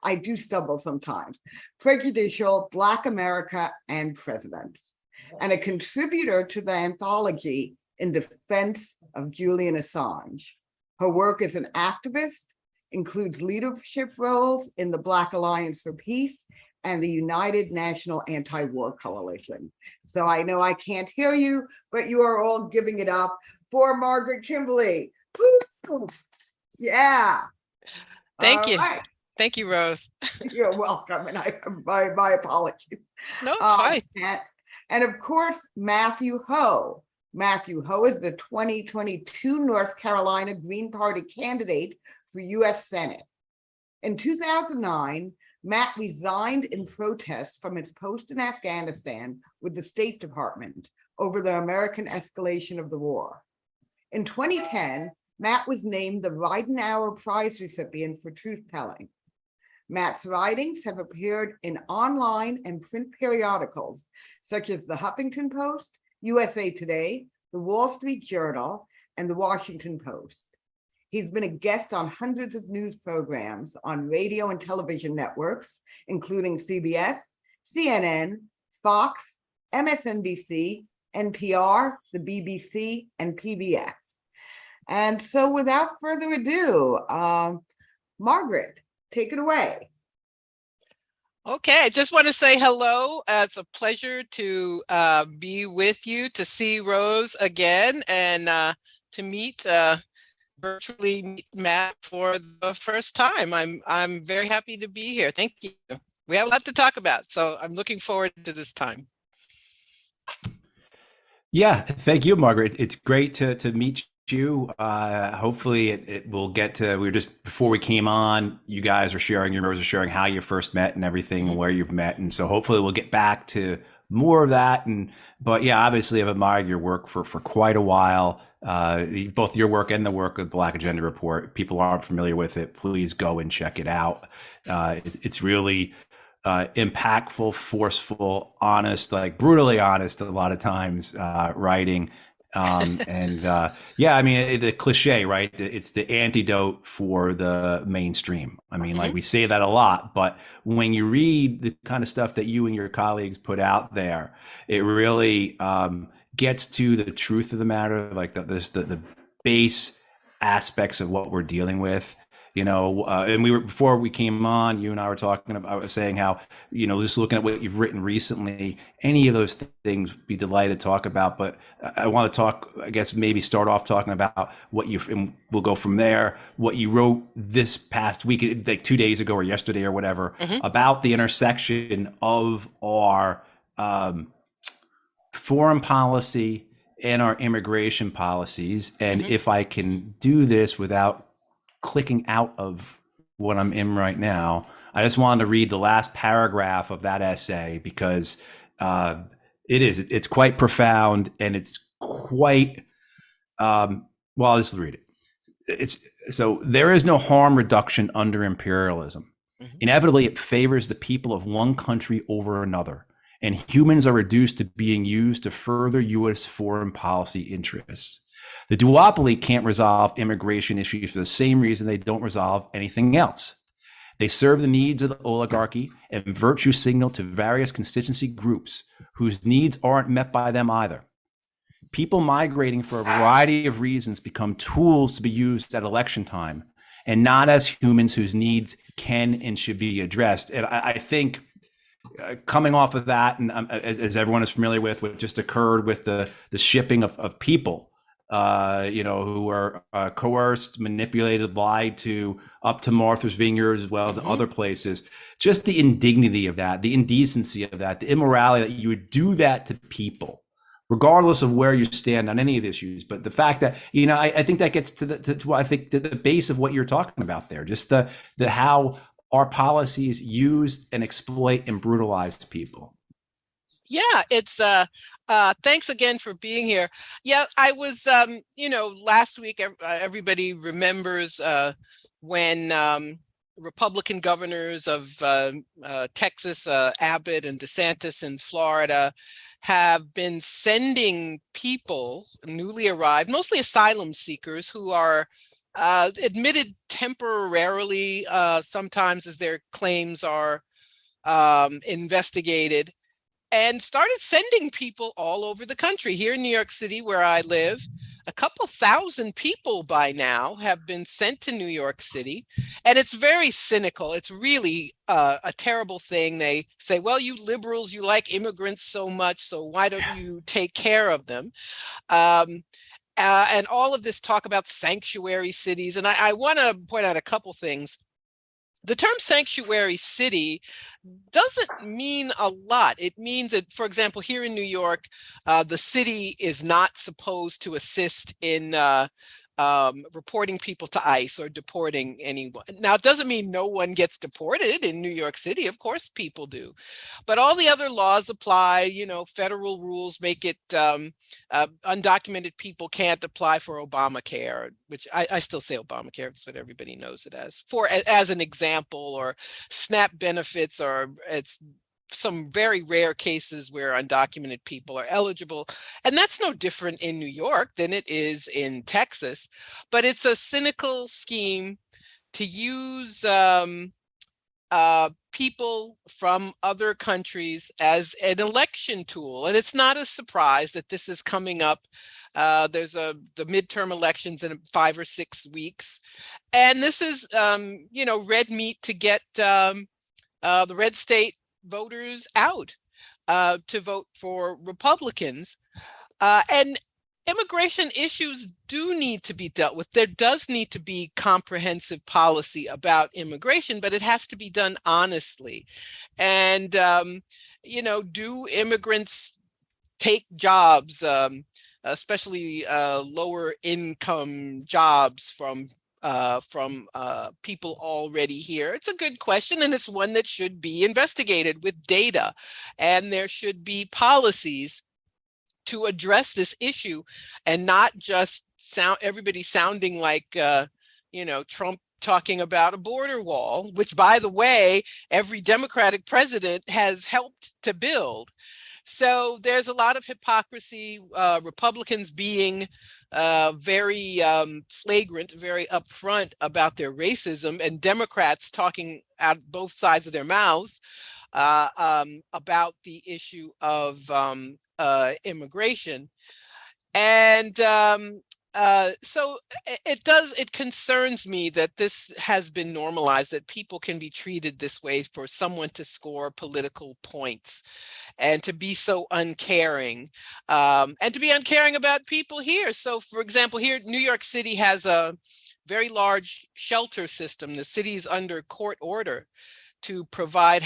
I do stumble sometimes. Prejudential, Black America and Presidents, and a contributor to the anthology In Defense of Julian Assange. Her work as an activist includes leadership roles in the Black Alliance for Peace and the United National Antiwar Coalition. So I know I can't hear you, but you are all giving it up for Margaret Kimberley. Woo! Yeah. Thank you. Right. Thank you, Rose. You're welcome. And my apologies. No, it's fine. And of course, Matthew Hoh. Matthew Hoh is the 2022 North Carolina Green Party candidate for U.S. Senate. In 2009, Matt resigned in protest from his post in Afghanistan with the State Department over the American escalation of the war. In 2010, Matt was named the Ridenhour Prize recipient for truth-telling. Matt's writings have appeared in online and print periodicals, such as the Huffington Post, USA Today, the Wall Street Journal, and the Washington Post. He's been a guest on hundreds of news programs on radio and television networks, including CBS, CNN, Fox, MSNBC, NPR, the BBC, and PBS. And so without further ado, Margaret, take it away. Okay, I just want to say hello. It's a pleasure to be with you, to see Rose again, and to virtually meet Matt for the first time. I'm very happy to be here. Thank you. We have a lot to talk about, so I'm looking forward to this time. Yeah, thank you, Margaret. It's great to meet you. Hopefully it will get to, we were just, before we came on, you guys are sharing, your members are sharing how you first met and everything and where you've met. And so hopefully we'll get back to more of that. But yeah, obviously I've admired your work for quite a while. Both your work and the work of the Black Agenda Report. If people aren't familiar with it, please go and check it out. It's really impactful, forceful, honest, like brutally honest a lot of times, writing. Yeah, I mean, the cliche, right? It's the antidote for the mainstream. I mean, like we say that a lot, but when you read the kind of stuff that you and your colleagues put out there, it really gets to the truth of the matter, like the base aspects of what we're dealing with. You know, and before we came on, you and I were talking about, I was saying how, you know, just looking at what you've written recently, any of those things be delighted to talk about. But I want to talk, I guess, maybe start off talking about what and we'll go from there, what you wrote this past week, like 2 days ago or yesterday or whatever, about the intersection of our foreign policy and our immigration policies. And if I can do this without clicking out of what I'm in right now, I just wanted to read the last paragraph of that essay because it's quite profound and it's quite, well, I'll just read it. So there is no harm reduction under imperialism. Inevitably, it favors the people of one country over another, and humans are reduced to being used to further U.S. foreign policy interests. The duopoly can't resolve immigration issues for the same reason they don't resolve anything else. They serve the needs of the oligarchy and virtue signal to various constituency groups whose needs aren't met by them either. People migrating for a variety of reasons become tools to be used at election time and not as humans whose needs can and should be addressed. And I think coming off of that, and as everyone is familiar with, what just occurred with the shipping of people, who were coerced, manipulated, lied to, up to Martha's Vineyard as well as other places. Just the indignity of that, the indecency of that, the immorality that you would do that to people, regardless of where you stand on any of the issues. But the fact that, I think that gets to what I think the base of what you're talking about there, just the how our policies use and exploit and brutalize people. Yeah, it's thanks again for being here. Yeah, I was, last week, everybody remembers when Republican governors of Texas, Abbott and DeSantis in Florida, have been sending people, newly arrived, mostly asylum seekers who are admitted temporarily, sometimes as their claims are investigated, and started sending people all over the country. Here in New York City, where I live, a couple thousand people by now have been sent to New York City. And it's very cynical. It's really a terrible thing. They say, well, you liberals, you like immigrants so much, so why don't you take care of them? And all of this talk about sanctuary cities. And I want to point out a couple things. The term sanctuary city doesn't mean a lot. It means that, for example, here in New York, the city is not supposed to assist in reporting people to ICE or deporting anyone. Now, it doesn't mean no one gets deported in New York City. Of course, people do. But all the other laws apply. You know, federal rules make it undocumented people can't apply for Obamacare, which I still say Obamacare. It's what everybody knows it as an example, or SNAP benefits, or it's some very rare cases where undocumented people are eligible. And that's no different in New York than it is in Texas. But it's a cynical scheme to use people from other countries as an election tool. And it's not a surprise that this is coming up. There's the midterm elections in 5 or 6 weeks. And this is, red meat to get the red state voters out to vote for Republicans. And immigration issues do need to be dealt with. There does need to be comprehensive policy about immigration, but it has to be done honestly. And, do immigrants take jobs, especially lower income jobs from people already here? It's a good question, and it's one that should be investigated with data. And there should be policies to address this issue, and not just everybody sounding like, Trump talking about a border wall, which, by the way, every Democratic president has helped to build. So there's a lot of hypocrisy, Republicans being very flagrant, very upfront about their racism, and Democrats talking out both sides of their mouths about the issue of immigration. And so it concerns me that this has been normalized, that people can be treated this way for someone to score political points, and to be so uncaring, and to be uncaring about people here. So, for example, here, New York City has a very large shelter system. The city is under court order to provide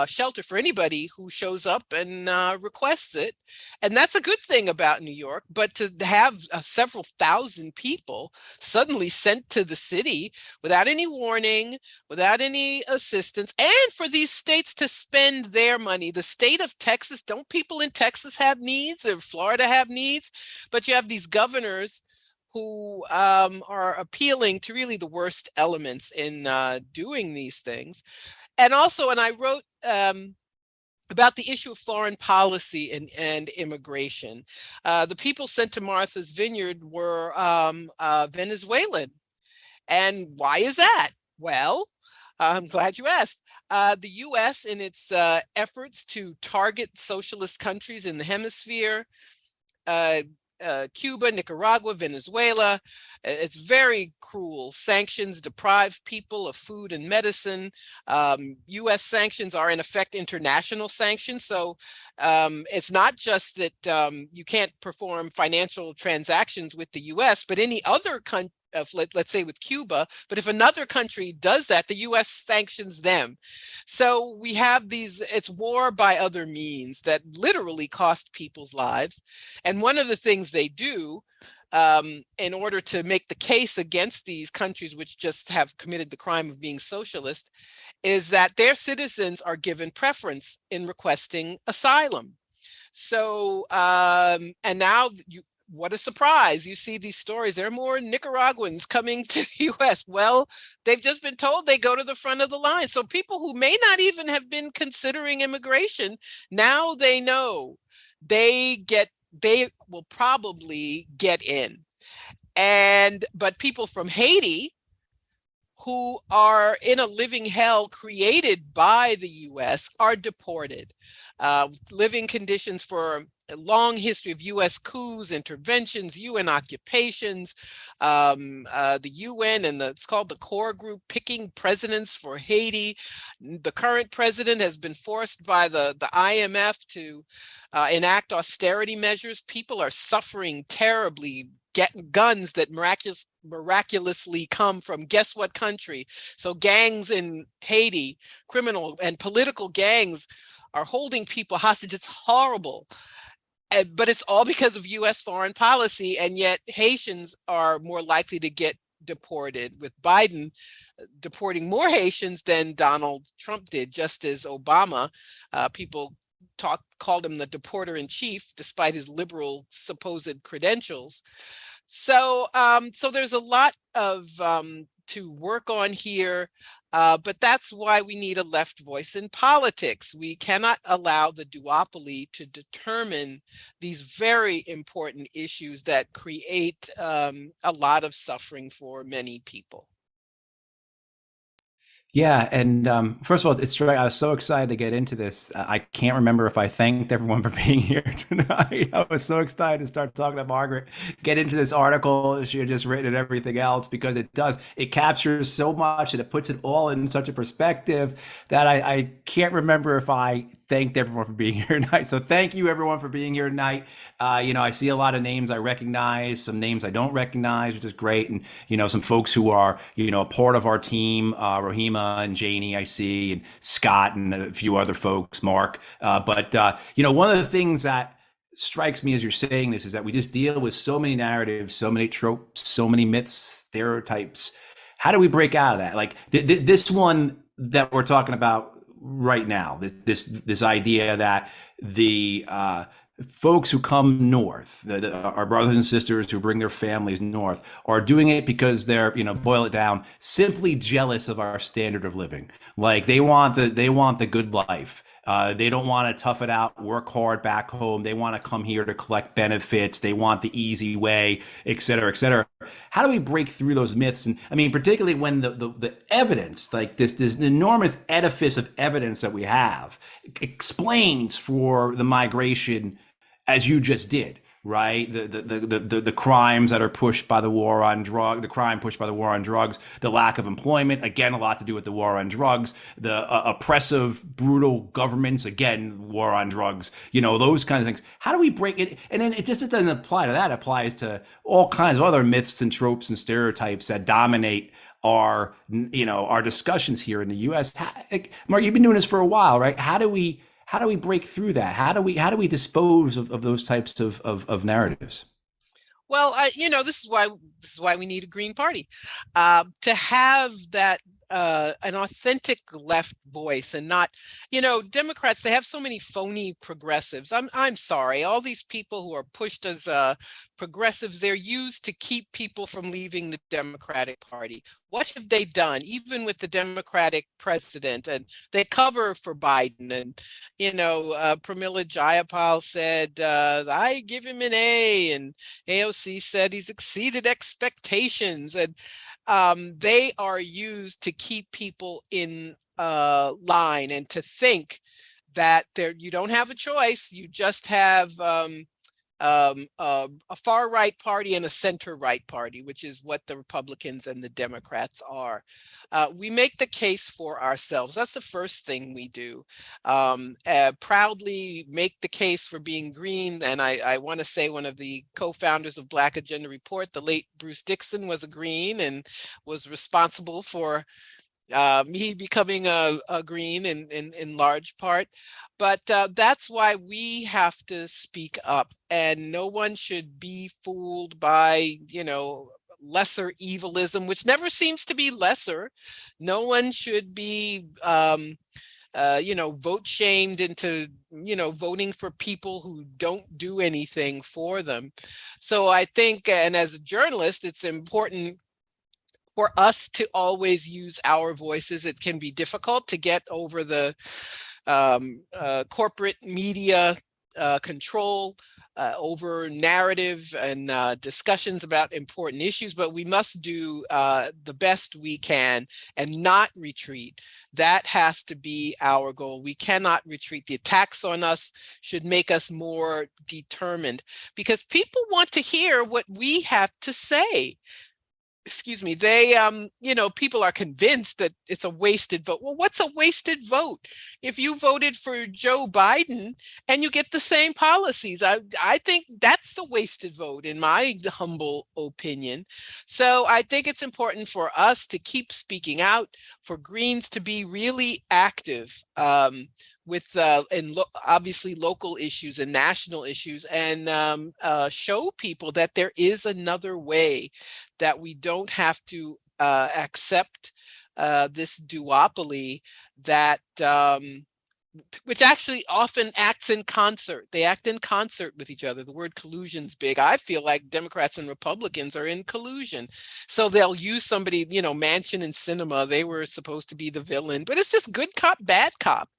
shelter for anybody who shows up and requests it. And that's a good thing about New York. But to have several thousand people suddenly sent to the city without any warning, without any assistance, and for these states to spend their money. The state of Texas, don't people in Texas have needs? Or Florida have needs? But you have these governors who are appealing to really the worst elements in doing these things. And also, and I wrote about the issue of foreign policy and immigration. The people sent to Martha's Vineyard were Venezuelan. And why is that? Well, I'm glad you asked. The U.S., in its efforts to target socialist countries in the hemisphere, Cuba, Nicaragua, Venezuela. It's very cruel. Sanctions deprive people of food and medicine. U.S. sanctions are in effect international sanctions. So it's not just that you can't perform financial transactions with the U.S., but any other country, let's say with Cuba, but if another country does that, the U.S. sanctions them. So we have it's war by other means that literally cost people's lives. And one of the things they do in order to make the case against these countries which just have committed the crime of being socialist is that their citizens are given preference in requesting asylum. So, and now what a surprise. You see these stories. There are more Nicaraguans coming to the U.S. Well, they've just been told they go to the front of the line. So people who may not even have been considering immigration, now they know they will probably get in. But people from Haiti who are in a living hell created by the US are deported. Living conditions for a long history of US coups, interventions, UN occupations, the UN and it's called the core group picking presidents for Haiti. The current president has been forced by the IMF to enact austerity measures. People are suffering terribly, get guns that miraculously come from guess what country. So gangs in Haiti, criminal and political gangs, are holding people hostage. It's horrible. But it's all because of US foreign policy, and yet Haitians are more likely to get deported, with Biden deporting more Haitians than Donald Trump did, just as Obama. People called him the deporter in chief, despite his liberal supposed credentials. So there's a lot of to work on here, but that's why we need a left voice in politics. We cannot allow the duopoly to determine these very important issues that create a lot of suffering for many people. Yeah, and first of all, it's right. I was so excited to get into this. I can't remember if I thanked everyone for being here tonight. I was so excited to start talking to Margaret, get into this article she had just written and everything else, because it captures so much and it puts it all in such a perspective that I can't remember if I thanked everyone for being here tonight. So thank you everyone for being here tonight. I see a lot of names I recognize, some names I don't recognize, which is great. And, some folks who are, a part of our team, Rohima and Janie, I see, and Scott and a few other folks, Mark. But one of the things that strikes me as you're saying this is that we just deal with so many narratives, so many tropes, so many myths, stereotypes. How do we break out of that? Like this one that we're talking about right now, this idea that the folks who come north, our brothers and sisters who bring their families north, are doing it because they're, boil it down, simply jealous of our standard of living. Like they want the good life. They don't want to tough it out, work hard back home. They want to come here to collect benefits. They want the easy way, et cetera, et cetera. How do we break through those myths? And I mean, particularly when the evidence, like this enormous edifice of evidence that we have, explains for the migration, as you just did, right? The crimes that are pushed by the war on drugs, the lack of employment, again, a lot to do with the war on drugs, the oppressive, brutal governments, again, war on drugs, those kinds of things. How do we break it? And then it just doesn't apply to that. It applies to all kinds of other myths and tropes and stereotypes that dominate our discussions here in the U.S. Mark, you've been doing this for a while, right? How do we break through that? How do we dispose of those types of narratives? Well, this is why we need a Green Party, to have that an authentic left voice, and not, Democrats, they have so many phony progressives. I'm sorry, all these people who are pushed as progressives, they're used to keep people from leaving the Democratic Party. What have they done, even with the Democratic president? And they cover for Biden. And, Pramila Jayapal said, I give him an A. And AOC said he's exceeded expectations. And they are used to keep people in line, and to think that you don't have a choice. You just have a far right party and a center right party, which is what the Republicans and the Democrats are. We make the case for ourselves. That's the first thing we do. Proudly make the case for being green. And I want to say one of the co-founders of Black Agenda Report, the late Bruce Dixon, was a green and was responsible for me becoming a green in large part. But that's why we have to speak up, and no one should be fooled by, lesser evilism, which never seems to be lesser. No one should be, vote shamed into, voting for people who don't do anything for them. So I think, and as a journalist, it's important for us to always use our voices. It can be difficult to get over the corporate media control, over narrative and discussions about important issues, but we must do the best we can and not retreat. That has to be our goal. We cannot retreat. The attacks on us should make us more determined, because people want to hear what we have to say. Excuse me, they, people are convinced that it's a wasted vote. Well, what's a wasted vote? If you voted for Joe Biden and you get the same policies, I think that's the wasted vote, in my humble opinion. So I think it's important for us to keep speaking out, for Greens to be really active with obviously local issues and national issues, and show people that there is another way, that we don't have to accept this duopoly that which actually often acts in concert. They act in concert with each other. The word collusion's big. I feel like Democrats and Republicans are in collusion. So they'll use somebody, Manchin and Sinema, they were supposed to be the villain, but it's just good cop, bad cop.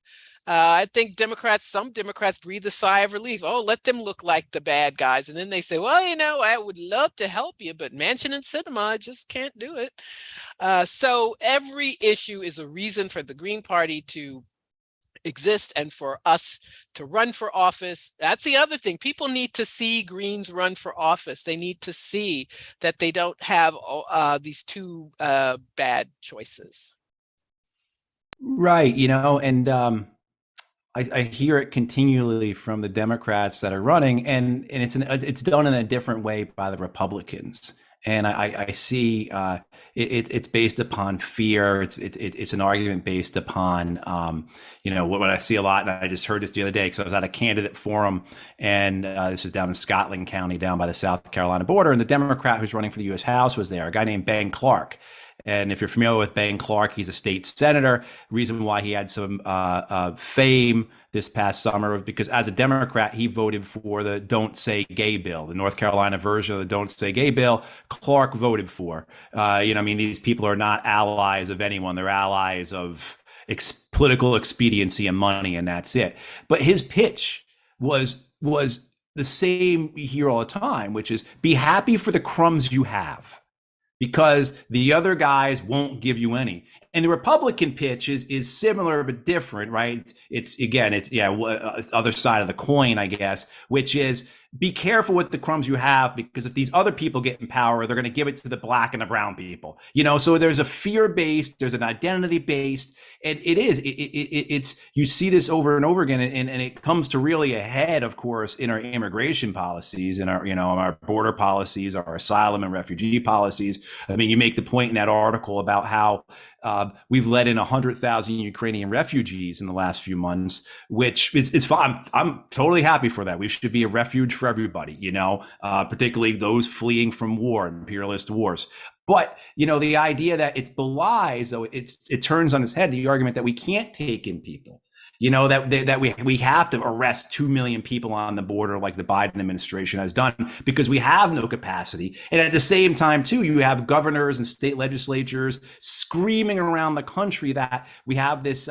I think some Democrats breathe a sigh of relief. Oh, let them look like the bad guys. And then they say, well, I would love to help you, but Manchin and Sinema, I just can't do it. So every issue is a reason for the Green Party to exist and for us to run for office. That's the other thing. People need to see Greens run for office. They need to see that they don't have these two bad choices. Right. And I hear it continually from the Democrats that are running, and it's done in a different way by the Republicans. And I see it's based upon fear. It's an argument based upon what I see a lot. And I just heard this the other day because I was at a candidate forum, and this was down in Scotland County, down by the South Carolina border. And the Democrat who's running for the U.S. House was there, a guy named Ben Clark. And if you're familiar with Ben Clark, he's a state senator. The reason why he had some fame this past summer was because as a Democrat, he voted for the Don't Say Gay bill, the North Carolina version of the Don't Say Gay bill. Clark voted for. These people are not allies of anyone. They're allies of political expediency and money, and that's it. But his pitch was the same we hear all the time, which is be happy for the crumbs you have, because the other guys won't give you any. And the Republican pitch is similar but different, right? It's other side of the coin, I guess, which is be careful with the crumbs you have, because if these other people get in power, they're going to give it to the black and the brown people. So there's a fear-based, there's an identity-based, and it's you see this over and over again, and it comes to really a head, of course, in our immigration policies, in our border policies, our asylum and refugee policies. I mean, you make the point in that article about how we've let in 100,000 Ukrainian refugees in the last few months, which is fine. I'm totally happy for that. We should be a refuge for everybody, particularly those fleeing from war and imperialist wars. But, the idea that it belies, though, it turns on its head the argument that we can't take in people. That we have to arrest 2 million people on the border like the Biden administration has done, because we have no capacity. And at the same time, too, you have governors and state legislatures screaming around the country that we have this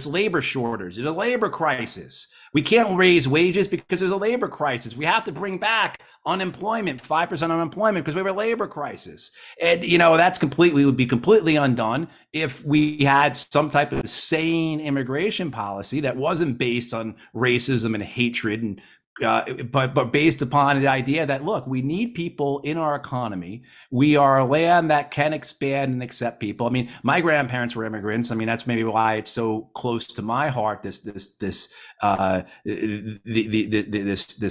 labor shortage, there's a labor crisis. We can't raise wages because there's a labor crisis. We have to bring back unemployment, 5% unemployment, because we have a labor crisis. And, that's would be completely undone if we had some type of sane immigration policy that wasn't based on racism and hatred, and but based upon the idea that, look, we need people in our economy. We are a land that can expand and accept people. I mean, my grandparents were immigrants. I mean, that's maybe why it's so close to my heart, this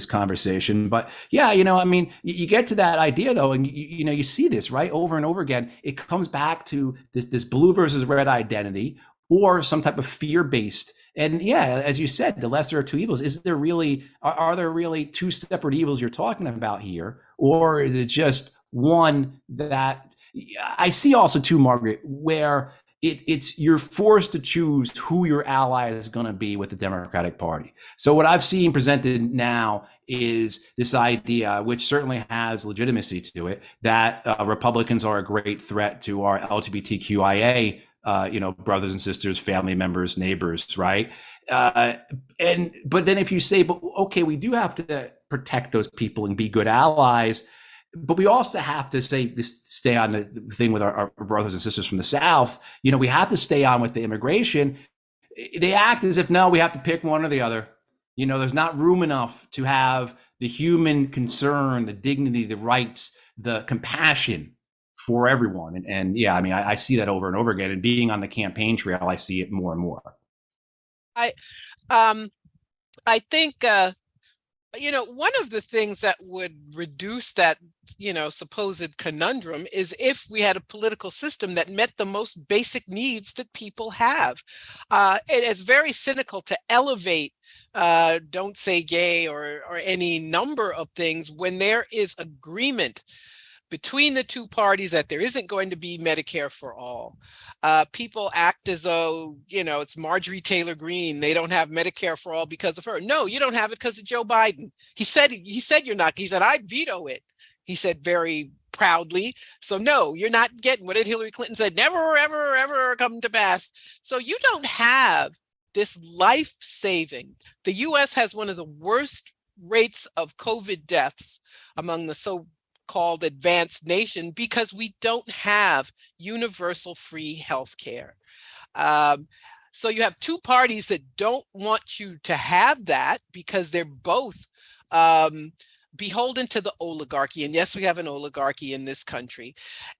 conversation. But yeah, you get to that idea though, and you see this right over and over again. It comes back to this blue versus red identity, or some type of fear-based. And yeah, as you said, the lesser of two evils. Are there really two separate evils you're talking about here? Or is it just one that I see also too, Margaret, where it's you're forced to choose who your ally is going to be with the Democratic Party. So what I've seen presented now is this idea, which certainly has legitimacy to it, that Republicans are a great threat to our LGBTQIA brothers and sisters, family members, neighbors, right? But then if you say, but okay, we do have to protect those people and be good allies, but we also have to stay on the thing with our brothers and sisters from the South. We have to stay on with the immigration. They act as if, no, we have to pick one or the other. There's not room enough to have the human concern, the dignity, the rights, the compassion for everyone. And yeah, I mean, I see that over and over again. And being on the campaign trail, I see it more and more. I think, one of the things that would reduce that, supposed conundrum is if we had a political system that met the most basic needs that people have. It's very cynical to elevate don't say gay or any number of things when there is agreement between the two parties that there isn't going to be Medicare for all. People act as though, it's Marjorie Taylor Greene. They don't have Medicare for all because of her. No, you don't have it because of Joe Biden. He said you're not. He said, I'd veto it. He said very proudly. So no, you're not getting what Hillary Clinton said, never, ever, ever come to pass. So you don't have this life-saving. The US has one of the worst rates of COVID deaths among the so-called advanced nation because we don't have universal free health care. So you have two parties that don't want you to have that because they're both beholden to the oligarchy. And yes, we have an oligarchy in this country.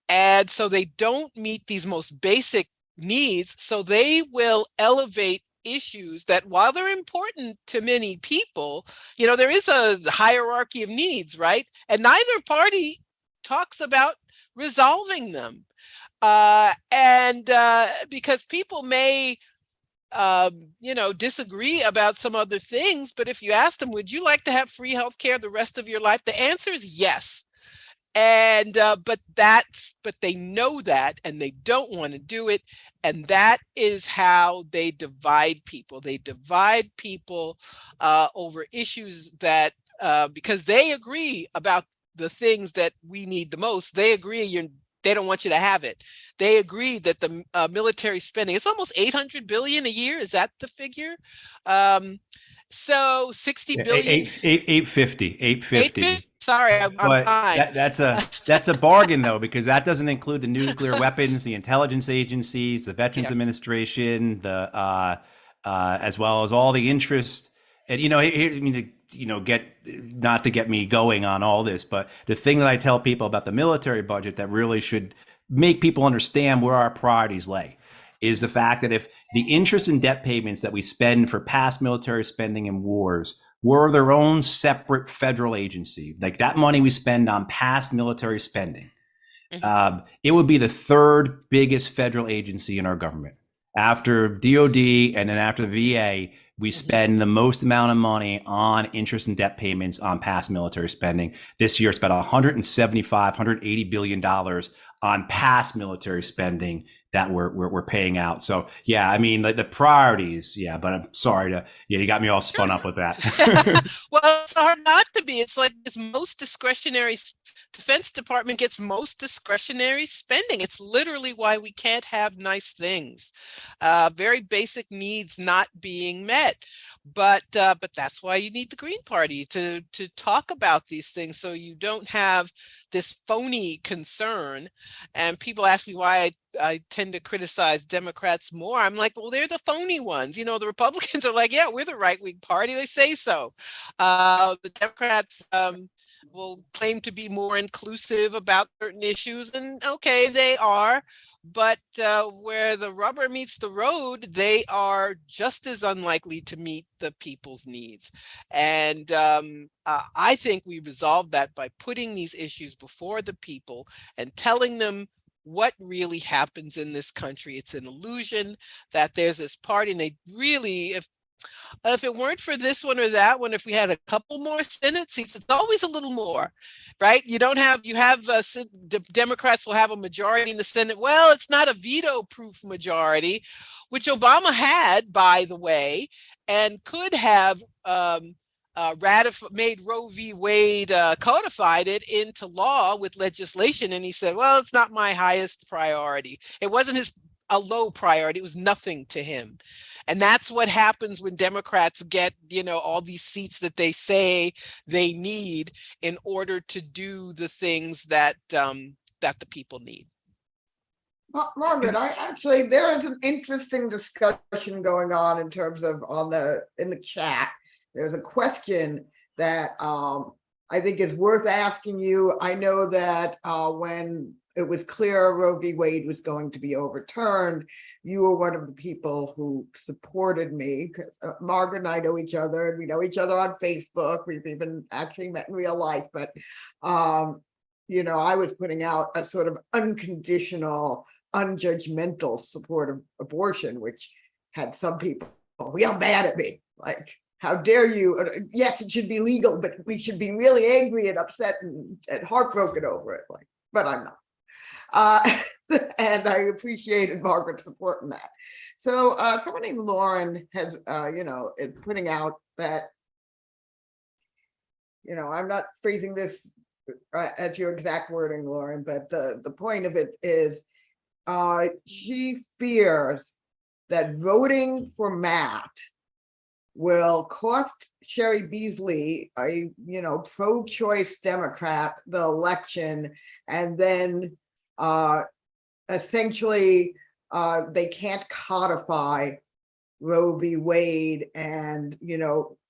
And so they don't meet these most basic needs. So they will elevate issues that, while they're important to many people, there is a hierarchy of needs, right? And neither party talks about resolving them. Because people may disagree about some other things, but if you ask them, would you like to have free healthcare the rest of your life? The answer is yes. And but they know that, and they don't want to do it. And that is how they divide people. They divide people over issues that, because they agree about the things that we need the most. They agree they don't want you to have it. They agree that the military spending, it's almost $800 billion a year. Is that the figure? So 60 billion. 850. Sorry, I'm fine. That's a bargain though, because that doesn't include the nuclear weapons, the intelligence agencies, the Veterans Administration, the as well as all the interest. And not to get me going on all this, but the thing that I tell people about the military budget that really should make people understand where our priorities lay is the fact that if the interest and debt payments that we spend for past military spending and wars were their own separate federal agency, like that money we spend on past military spending, it would be the third biggest federal agency in our government. After DOD and then after the VA, we spend the most amount of money on interest and debt payments on past military spending. This year, it's about $180 billion on past military spending that we're paying out. So yeah, I mean, the priorities, yeah, but I'm sorry you got me all spun up with that. Well, it's hard not to be. It's like it's most discretionary. Defense Department gets most discretionary spending. It's literally why we can't have nice things. Very basic needs not being met. But that's why you need the Green Party to talk about these things, so you don't have this phony concern. And people ask me why I tend to criticize Democrats more. I'm like, well, they're the phony ones. The Republicans are like, yeah, we're the right-wing party. They say so. The Democrats will claim to be more inclusive about certain issues, and okay, they are. But where the rubber meets the road, they are just as unlikely to meet the people's needs. And I think we resolve that by putting these issues before the people and telling them what really happens in this country. It's an illusion that there's this party, and they really, if it weren't for this one or that one, if we had a couple more Senate seats, it's always a little more, right? Democrats will have a majority in the Senate. Well, it's not a veto-proof majority, which Obama had, by the way, and could have made Roe v. Wade, codified it into law with legislation. And he said, well, it's not my highest priority. It wasn't his a low priority. It was nothing to him. And that's what happens when Democrats get, all these seats that they say they need in order to do the things that that the people need. Margaret, there is an interesting discussion going on in terms of in the chat. There's a question that I think is worth asking you. I know that when it was clear Roe v. Wade was going to be overturned, you were one of the people who supported me, because Margaret and I know each other, and we know each other on Facebook. We've even actually met in real life, but I was putting out a sort of unconditional, unjudgmental support of abortion, which had some people real mad at me, like, how dare you? Yes, it should be legal, but we should be really angry and upset and heartbroken over it. Like, but I'm not. And I appreciated Margaret's support in that. So someone named Lauren has, is putting out that, I'm not phrasing this as your exact wording, Lauren, but the point of it is she fears that voting for Matt will cost Sherry Beasley, a pro-choice Democrat, the election, and then essentially they can't codify Roe v. Wade, and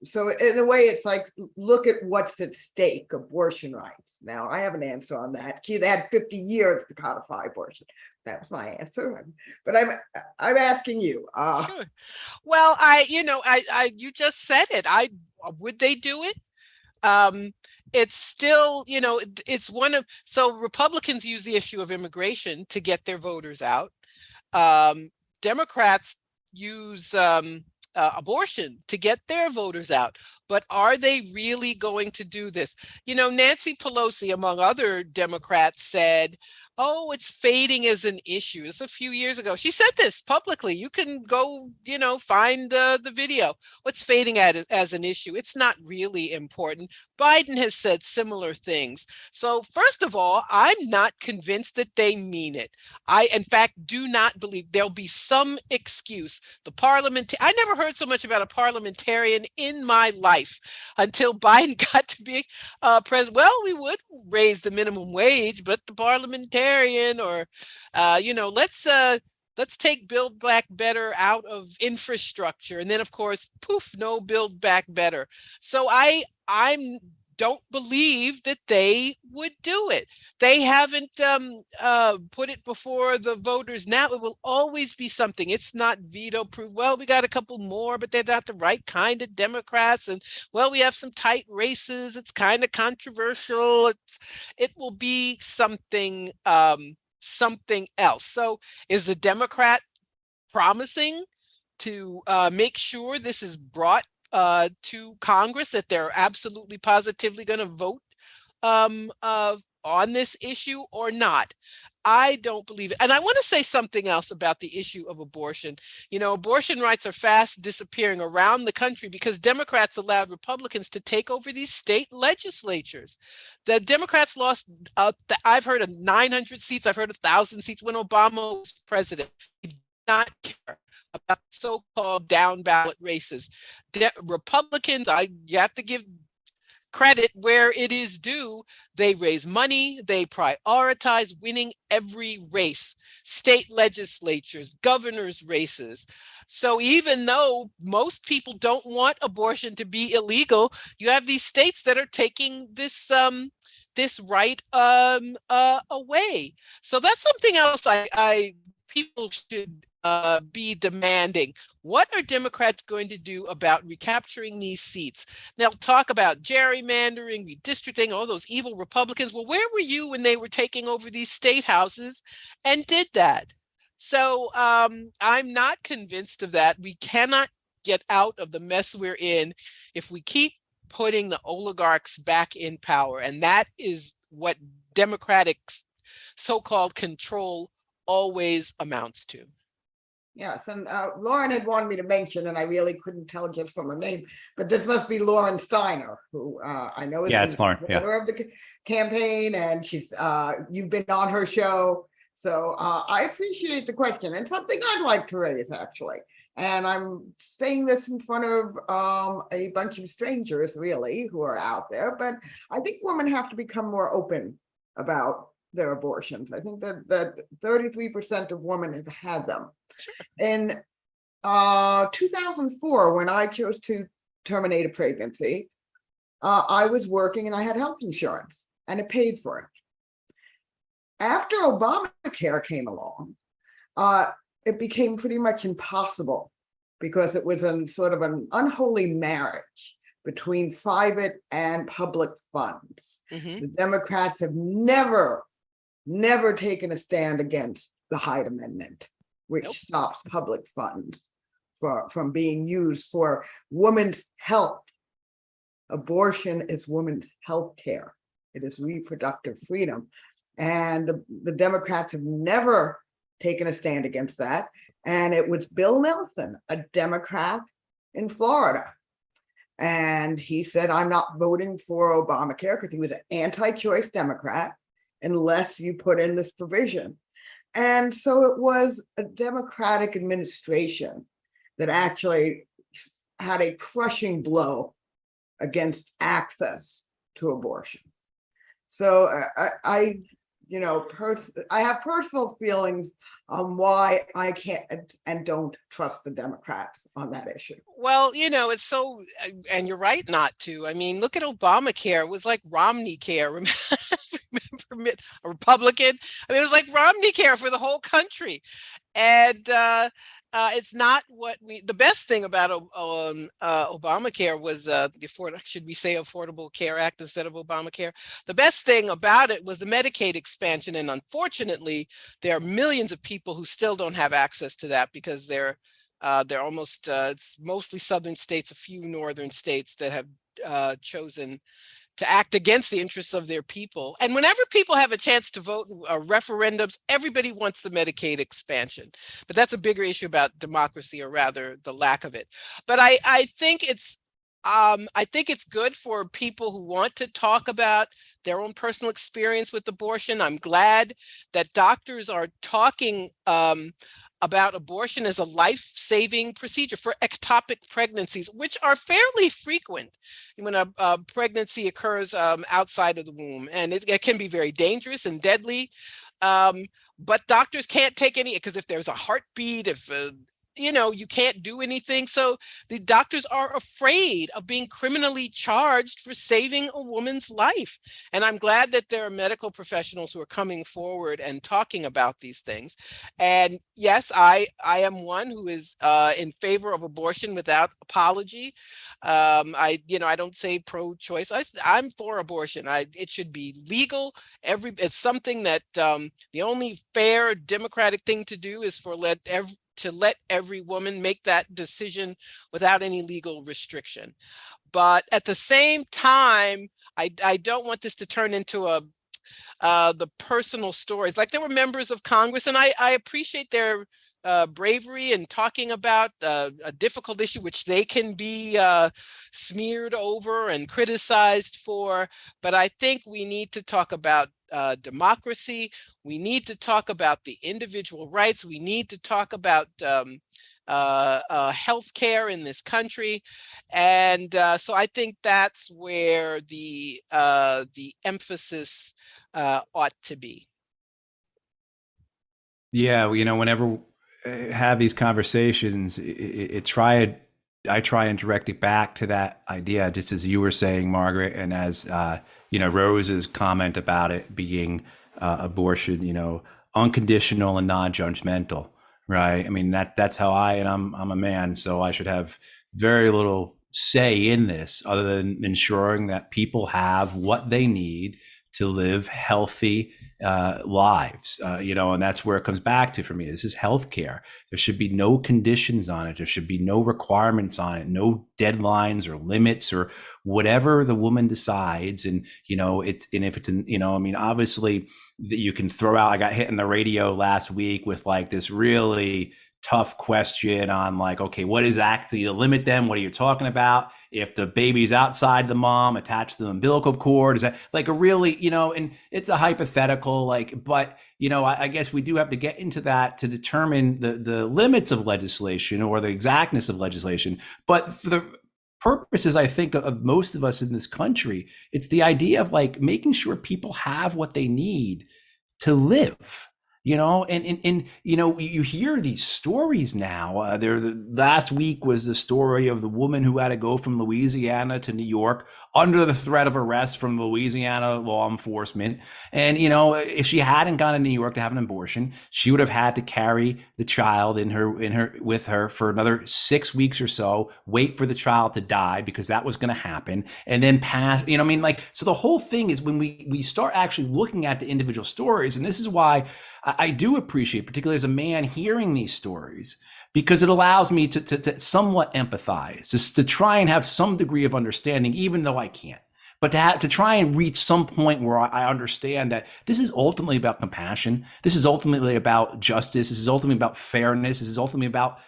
so in a way it's like, look at what's at stake: abortion rights. Now I have an answer on that. They had 50 years to codify abortion. That was my answer, but I'm asking you. Sure. Well, you just said it. Would they do it? It's still, it's so Republicans use the issue of immigration to get their voters out. Democrats use abortion to get their voters out. But are they really going to do this? Nancy Pelosi, among other Democrats, said, oh, it's fading as an issue. It's a few years ago. She said this publicly. You can go, find the video. What's fading as an issue? It's not really important. Biden has said similar things. So first of all, I'm not convinced that they mean it. I, in fact, do not believe there'll be some excuse. I never heard so much about a parliamentarian in my life until Biden got to be president. Well, we would raise the minimum wage, but the parliamentarian, or let's take Build Back Better out of infrastructure, and then of course, poof, no Build Back Better. So I don't believe that they would do it. They haven't put it before the voters. Now it will always be something. It's not veto proof. Well, we got a couple more, but they're not the right kind of Democrats. And well, we have some tight races. It's kind of controversial. It will be something else. So is the Democrat promising to make sure this is brought to Congress, that they're absolutely positively going to vote on this issue or not? I don't believe it. And I want to say something else about the issue of abortion. Abortion rights are fast disappearing around the country because Democrats allowed Republicans to take over these state legislatures. The Democrats lost, I've heard of 900 seats, I've heard 1,000 seats when Obama was president. He did not care about so-called down ballot races. Republicans, you have to give credit where it is due. They raise money, they prioritize winning every race, state legislatures, governors' races. So even though most people don't want abortion to be illegal, you have these states that are taking this right away. So that's something else people should be demanding. What are Democrats going to do about recapturing these seats? They'll talk about gerrymandering, redistricting, all those evil Republicans. Well, where were you when they were taking over these state houses and did that? So I'm not convinced of that. We cannot get out of the mess we're in if we keep putting the oligarchs back in power. And that is what Democratic so-called control always amounts to. Yes, and Lauren had wanted me to mention, and I really couldn't tell just from her name, but this must be Lauren Steiner, who I know is it's Lauren, of the campaign, and she's you've been on her show, So I appreciate the question, and something I'd like to raise, actually. And I'm saying this in front of a bunch of strangers, really, who are out there. But I think women have to become more open about their abortions. I think that 33% of women have had them. In 2004, when I chose to terminate a pregnancy, I was working and I had health insurance, and it paid for it. After Obamacare came along, it became pretty much impossible because it was sort of an unholy marriage between private and public funds. Mm-hmm. The Democrats have never taken a stand against the Hyde Amendment, which stops public funds from being used for women's health. Abortion is women's health care. It is reproductive freedom. And the Democrats have never taken a stand against that. And it was Bill Nelson, a Democrat in Florida. And he said, I'm not voting for Obamacare because he was an anti-choice Democrat unless you put in this provision. And so it was a Democratic administration that actually had a crushing blow against access to abortion. So I have personal feelings on why I can't and don't trust the Democrats on that issue. Well, it's so, and you're right not to. I mean, look at Obamacare. It was like Romney care. Remember a Republican? I mean, it was like Romney care for the whole country. And it's not the best thing about Obamacare was should we say Affordable Care Act instead of Obamacare? The best thing about it was the Medicaid expansion. And unfortunately, there are millions of people who still don't have access to that because they're almost, it's mostly southern states, a few northern states that have chosen to act against the interests of their people. And whenever people have a chance to vote referendums, everybody wants the Medicaid expansion. But that's a bigger issue about democracy, or rather the lack of it. But I think it's good for people who want to talk about their own personal experience with abortion. I'm glad that doctors are talking about abortion as a life-saving procedure for ectopic pregnancies, which are fairly frequent when a pregnancy occurs outside of the womb. And it can be very dangerous and deadly. But doctors can't take any, because if there's a heartbeat, if you can't do anything. So the doctors are afraid of being criminally charged for saving a woman's life. And I'm glad that there are medical professionals who are coming forward and talking about these things. And yes, I am one who is in favor of abortion without apology. I don't say pro-choice. I'm for abortion. It should be legal. It's something that the only fair democratic thing to do is to let every woman make that decision without any legal restriction. But at the same time, I don't want this to turn into the personal stories. Like, there were members of Congress, and I appreciate their bravery in talking about a difficult issue, which they can be smeared over and criticized for. But I think we need to talk about democracy. We need to talk about the individual rights. We need to talk about healthcare in this country, and so I think that's where the emphasis ought to be. Yeah, whenever I have these conversations, I try and direct it back to that idea, just as you were saying, Margaret, and as Rose's comment about it being abortion, unconditional and non-judgmental, right? I mean, that's how I'm a man, so I should have very little say in this other than ensuring that people have what they need to live healthy lives, and that's where it comes back to for me. This is healthcare. There should be no conditions on it. There should be no requirements on it, no deadlines or limits or whatever the woman decides. And, obviously that you can throw out, I got hit in the radio last week with like this really tough question on like, okay, what is actually the limit then? What are you talking about? If the baby's outside the mom, attached to the umbilical cord, is that like a really, and it's a hypothetical, like, but, I guess we do have to get into that to determine the limits of legislation or the exactness of legislation. But for the purposes, I think, of most of us in this country, it's the idea of like making sure people have what they need to live. And you hear these stories now. Last week was the story of the woman who had to go from Louisiana to New York under the threat of arrest from Louisiana law enforcement. And, if she hadn't gone to New York to have an abortion, she would have had to carry the child with her for another 6 weeks or so, wait for the child to die because that was going to happen, and then pass, so the whole thing is when we start actually looking at the individual stories, and this is why I do appreciate, particularly as a man, hearing these stories, because it allows me to somewhat empathize, just to try and have some degree of understanding, even though I can't. But to try and reach some point where I understand that this is ultimately about compassion. This is ultimately about justice. This is ultimately about fairness. This is ultimately about,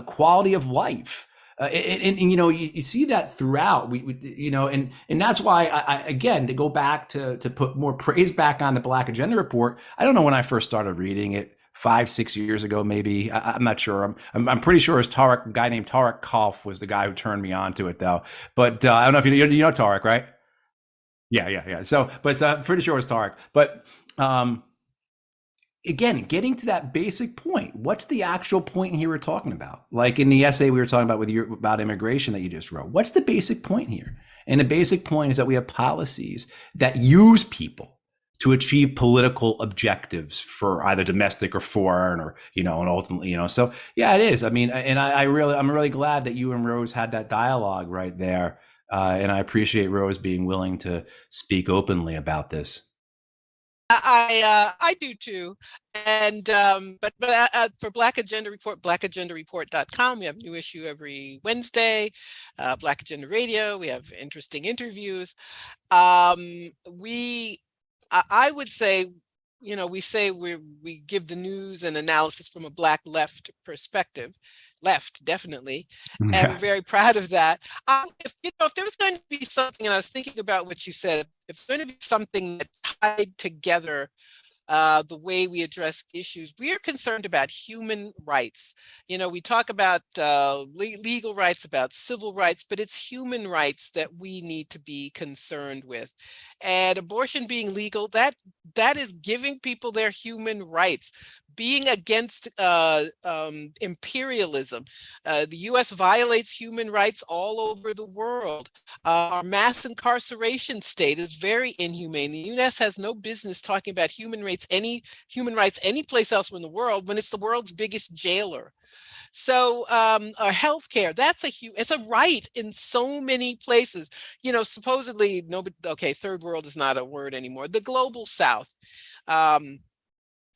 quality of life. And you see that throughout. And that's why I again, to go back to put more praise back on the Black Agenda Report. I don't know when I first started reading it, 5-6 years ago, maybe. I'm not sure. I'm pretty sure it's a guy named Tariq Kauf was the guy who turned me on to it, though. But I don't know if you know Tariq, right? Yeah. So, but I'm pretty sure it was Tariq. But again, getting to that basic point, what's the actual point here we're talking about? Like in the essay we were talking about about immigration that you just wrote, what's the basic point here? And the basic point is that we have policies that use people to achieve political objectives for either domestic or foreign, or, and ultimately, so yeah, it is. I mean, and I'm really glad that you and Rose had that dialogue right there. And I appreciate Rose being willing to speak openly about this. I do too. And but for Black Agenda Report, blackagendareport.com, we have a new issue every Wednesday. Black Agenda Radio, we have interesting interviews. I would say, we say we give the news and analysis from a Black left perspective. Left, definitely. Yeah. And we're very proud of that. If there was going to be something, and I was thinking about what you said, if there's going to be something that tied together the way we address issues, we are concerned about human rights. We talk about legal rights, about civil rights, but it's human rights that we need to be concerned with. And abortion being legal, that is giving people their human rights. Being against imperialism. The U.S. violates human rights all over the world. Our mass incarceration state is very inhumane. The U.S. has no business talking about human rights any place else in the world when it's the world's biggest jailer. So healthcare, it's a right in so many places. Supposedly nobody. Okay, third world is not a word anymore. The global South.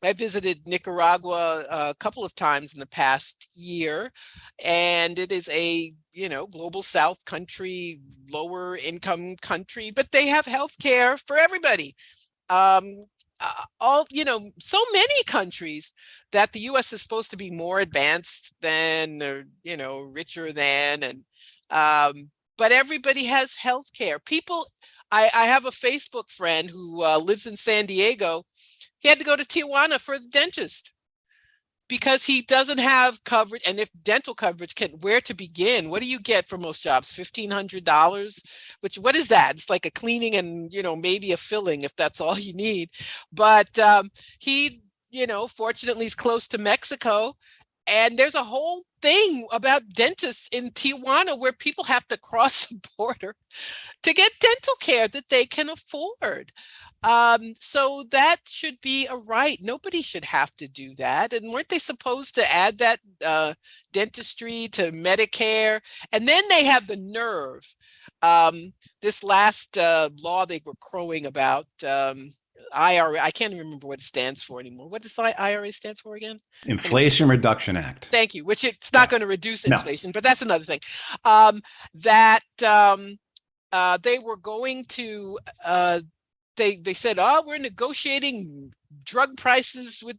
I visited Nicaragua a couple of times in the past year, and it is a, global South country, lower income country, but they have healthcare for everybody. So many countries that the U.S. is supposed to be more advanced than, or, richer than, and but everybody has healthcare. People, I have a Facebook friend who lives in San Diego. He had to go to Tijuana for the dentist because he doesn't have coverage. And if dental coverage where to begin? What do you get for most jobs? $1,500, what is that? It's like a cleaning and, maybe a filling if that's all you need. But he, fortunately is close to Mexico. And there's a whole thing about dentists in Tijuana where people have to cross the border to get dental care that they can afford. So that should be a right. Nobody should have to do that. And weren't they supposed to add that dentistry to Medicare? And then they have the nerve. This last law they were crowing about, IRA, I can't even remember what it stands for anymore. What does IRA stand for again? Inflation Reduction Act. Thank you, which it's not going to reduce inflation, but that's another thing. They were going to, they said, we're negotiating drug prices for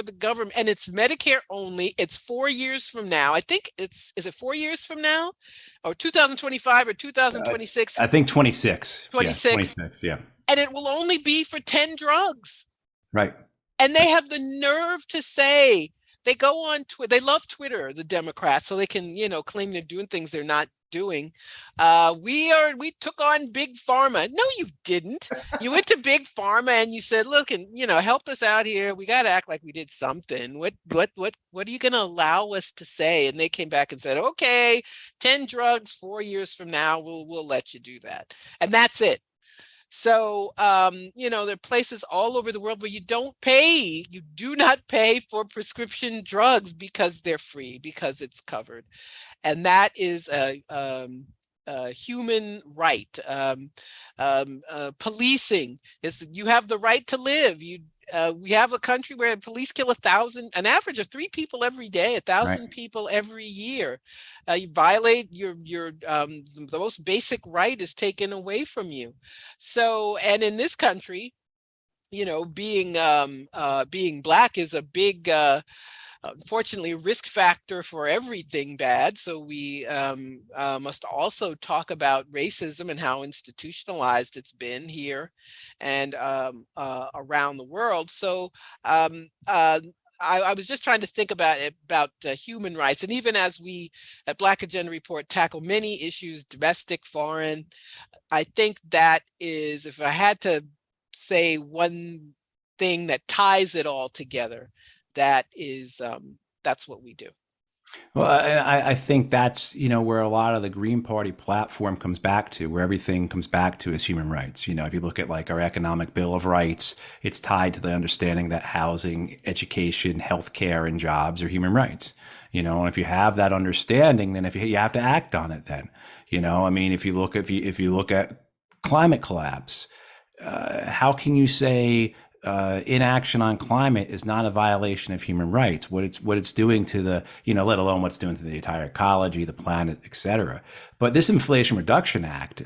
the government, and it's Medicare only. It's 4 years from now. I think is it 4 years from now, or 2025 or 2026? I think 26. 26. Yeah, 26. Yeah. And it will only be for 10 drugs. Right. And they have the nerve to say, they go on Twitter. They love Twitter, the Democrats, so they can, claim they're doing things they're not doing. We took on big pharma. No, you didn't. You went to big pharma and you said, look, and help us out here. We got to act like we did something. What are you going to allow us to say? And they came back and said, okay, 10 drugs, 4 years from now, we'll let you do that. And that's it. So, there are places all over the world where you do not pay for prescription drugs because they're free, because it's covered. And that is a human right. Policing is, you have the right to live. We have a country where police kill an average of 3 people every day, 1,000 Right. people every year. You violate the most basic right is taken away from you. So, and in this country, being Black is a big, unfortunately, a risk factor for everything bad. So we must also talk about racism and how institutionalized it's been here and around the world. So I was just trying to think about human rights. And even as we at Black Agenda Report tackle many issues, domestic, foreign, I think that is, if I had to say one thing that ties it all together, that's what we do. Well, I think that's, where a lot of the Green Party platform comes back to, where everything comes back to is human rights. If you look at like our economic Bill of Rights, it's tied to the understanding that housing, education, healthcare, and jobs are human rights. And if you have that understanding, then you have to act on it then. If you look at climate collapse, how can you say inaction on climate is not a violation of human rights? What it's doing to the, let alone what's doing to the entire ecology, the planet, et cetera. But this Inflation Reduction Act,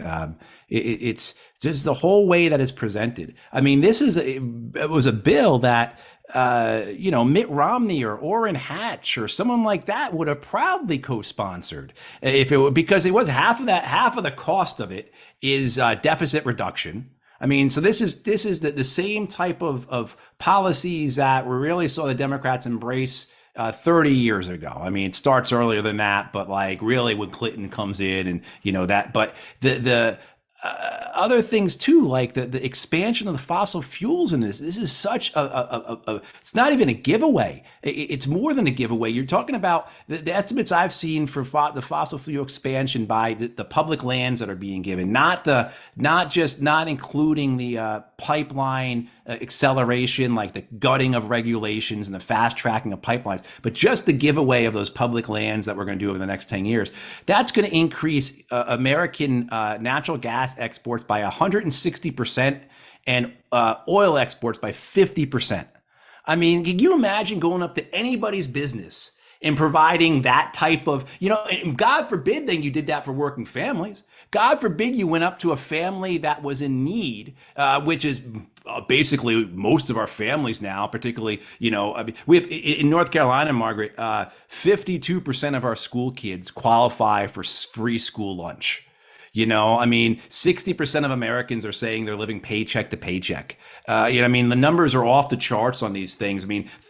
it's just the whole way that it's presented. It was a bill that Mitt Romney or Orrin Hatch or someone like that would have proudly co-sponsored because it was half of the cost of it is deficit reduction. So this is the same type of policies that we really saw the Democrats embrace 30 years ago. It starts earlier than that, but like really when Clinton comes in and that. But the other things too, like the expansion of the fossil fuels in this is such it's not even a giveaway. It's more than a giveaway. You're talking about the estimates I've seen for the fossil fuel expansion by the public lands that are being given, not including the pipeline acceleration, like the gutting of regulations and the fast tracking of pipelines, but just the giveaway of those public lands that we're going to do over the next 10 years. That's going to increase American natural gas exports by 160% and oil exports by 50%. Can you imagine going up to anybody's business and providing that type of, and God forbid then you did that for working families. God forbid you went up to a family that was in need, which is basically most of our families now, particularly, we have in North Carolina, Margaret, 52% of our school kids qualify for free school lunch. 60% of Americans are saying they're living paycheck to paycheck. The numbers are off the charts on these things.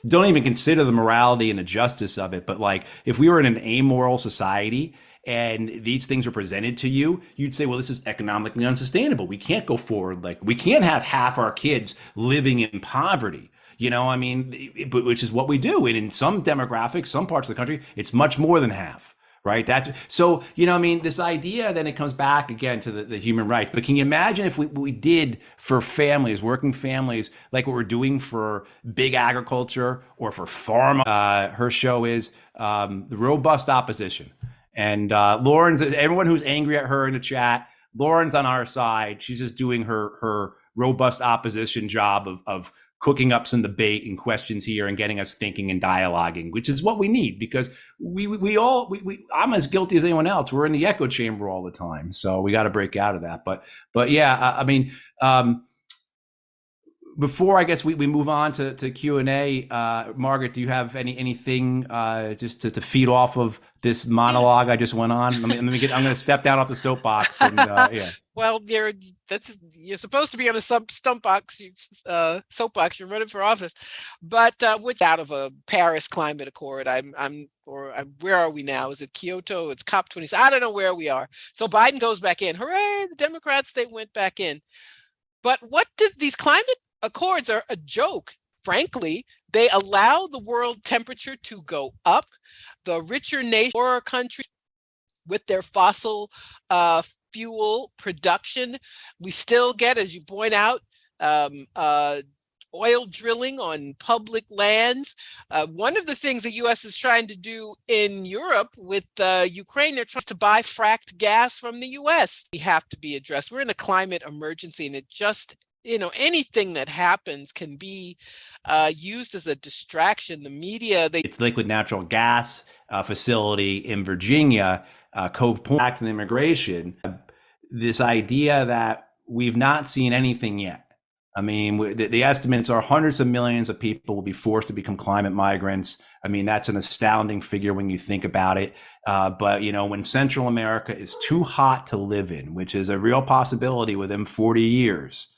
Don't even consider the morality and the justice of it. But like, if we were in an amoral society and these things are presented to you, you'd say, well, this is economically unsustainable. We can't go forward. Like, we can't have half our kids living in poverty. Which is what we do. And in some demographics, some parts of the country, it's much more than half. Right. That's so, this idea, then it comes back again to the human rights. But can you imagine if we did for families, working families, like what we're doing for big agriculture or for pharma? Her show is The Robust Opposition. And Lauren's, everyone who's angry at her in the chat, Lauren's on our side. She's just doing her robust opposition job of cooking up some debate and questions here and getting us thinking and dialoguing, which is what we need, because I'm as guilty as anyone else. We're in the echo chamber all the time. So we got to break out of that. But yeah, before I guess we move on to Q&A, Margaret, do you have anything just to feed off of this monologue I just went on? I'm going to step down off the soapbox and yeah. Well, you're supposed to be on a soapbox. You're running for office, but out of a Paris Climate Accord, where are we now? Is it Kyoto? It's COP26. I don't know where we are. So Biden goes back in. Hooray! The Democrats, they went back in. But what did these climate accords are a joke? Frankly, they allow the world temperature to go up. The richer nation or countries with their fossil fuel production, we still get, as you point out, oil drilling on public lands. One of the things the U.S. is trying to do in Europe with Ukraine, they're trying to buy fracked gas from the U.S. We have to be addressed. We're in a climate emergency, and it just, anything that happens can be used as a distraction. The media, it's liquid natural gas facility in Virginia, Cove Point, Act on Immigration. This idea that we've not seen anything yet. I mean, the estimates are hundreds of millions of people will be forced to become climate migrants. I mean, that's an astounding figure when you think about it. But, when Central America is too hot to live in, which is a real possibility within 40 years,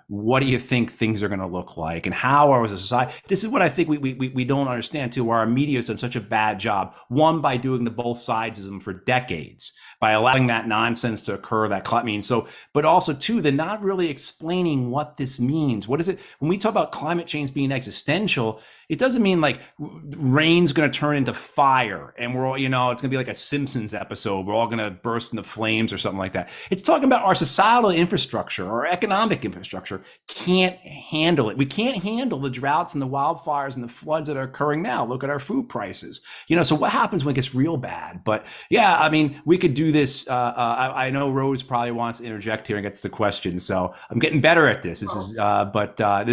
what do you think things are going to look like, and how are we as a society? This is what I think we don't understand too, where our media has done such a bad job. One, by doing the both sidesism for decades, by allowing that nonsense to occur, but also two, they're not really explaining what this means. What is it when we talk about climate change being existential? It doesn't mean like rain's going to turn into fire and we're all, it's going to be like a Simpsons episode. We're all going to burst into flames or something like that. It's talking about our societal infrastructure, our economic infrastructure can't handle it. We can't handle the droughts and the wildfires and the floods that are occurring now. Look at our food prices. So what happens when it gets real bad? But yeah, I mean, we could do this. I know Rose probably wants to interject here and gets the question. So I'm getting better at this. This